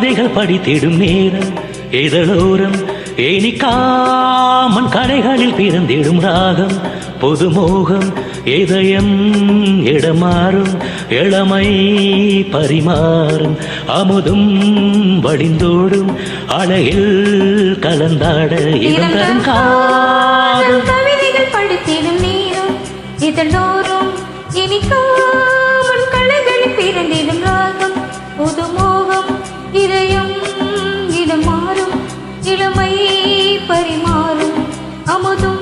கவிதைகள் படித்திடும் நேரம் இதழோரம் ஏனிக்காமன் கடைகளில் பிறந்திடும் ராகம் புதுமோகம் இதயம் இடமாறும் இளமை பரிமாறும் அமுதும் வடிந்தோடும் அழகில் கலந்தாட இதம் தரும் காதல் கவிதைகள் படித்திடும் நேரம் இதழோரம் இனிக்காமன் கடைகளில் பிறந்திடும் ராகம் புதுமோகம் இதயம் இடமாறும் இளமை பரிமாறும் அமுதும்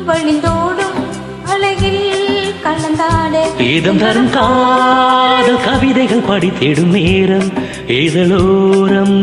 வழிந்தோடும் அழகில் கலந்தாட இதம் தரும் காதல் கவிதைகள் படித்திடும் நேரம் இதழோரம்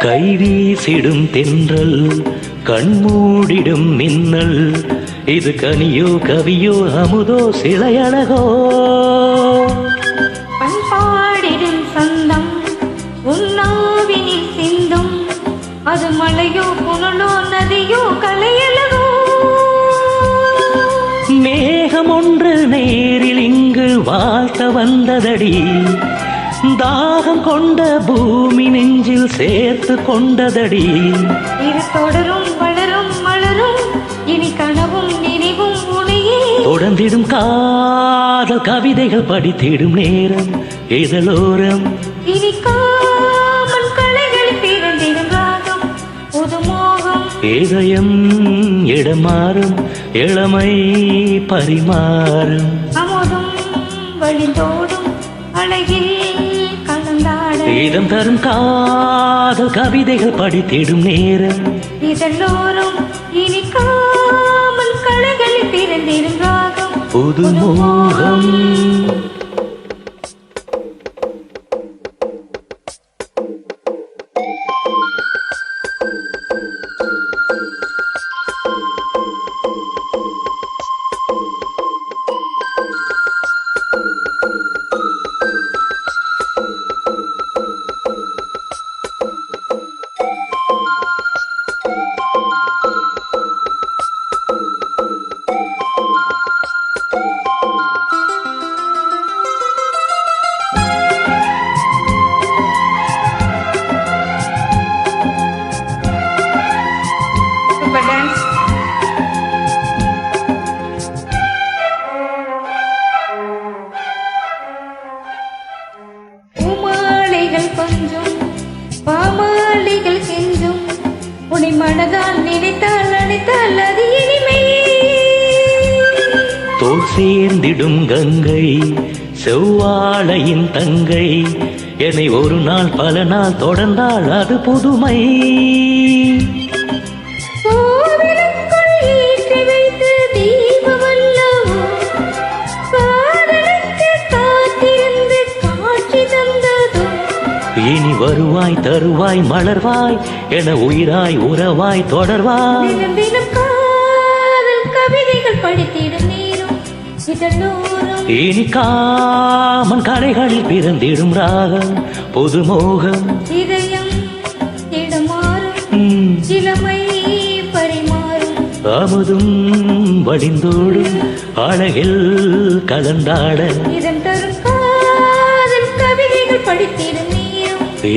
கைவீசிடும் தென்றல் கண்மூடிடும் மின்னல் இது கனியோ கவியோ அமுதோ சிலையழகோ பண்பாடிடும் சொந்தம் உன்னாவினில் சிந்தும் அது மலையோ புனலோ நதியோ கலையழகோ மேகம் ஒன்று நேரில் இங்கு வாழ்த்த வந்ததடி தாகம் கொண்ட பூமி நெஞ்சில் சேர்த்து கொண்டதடி இது தொடரும் வளரும் மலரும் இனி கனவும் நினைவும் உனையே தொடர்ந்திடும் காதல் கவிதைகள் படித்திடும் நேரம் இதழோரம் இனி காமன் கலைகளில் பிறந்திடும் ராகம் புதுமோகம் இதயம் இடமாறும் இளமை பரிமாறும் அமுதும் வழிந்தோடும் அழகில் இதம் தரும் காதல் கவிதைகள் படித்திடும் நேரம் இதழோரம் இனிக்காமல் கலைகளில் பிறந்திடும் ராகம் புதுமோகம் கொஞ்சம் பாமாலிகள் கெஞ்சும் உன்னை மனதால் நினைத்தால் அனைத்தால் அது இனிமை தோல் சேர்ந்திடும் கங்கை செவ்வாழையின் தங்கை என்னை ஒரு நாள் பல நாள் தொடர்ந்தால் அது புதுமை இனி வருவாய் தருவாய் மலர்வாய் என உயிராய் உறவாய் தொடர்வாய் கவிதைகள் படித்திடும் நேரம் இதழோரம் இனி காமன் கடைகளில் பிறந்திடும் ராகம் புதுமோகம் இதயம் இடமாறும் இளமை பரிமாறும் அமுதும் வடிந்தோடும் அழகில் கலந்தாட இதன் தரும் காதல் கவிதைகள் படித்திடும்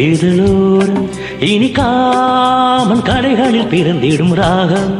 இதழோரம் இனி காமன் கடைகளில் பிறந்திடும் ராகம்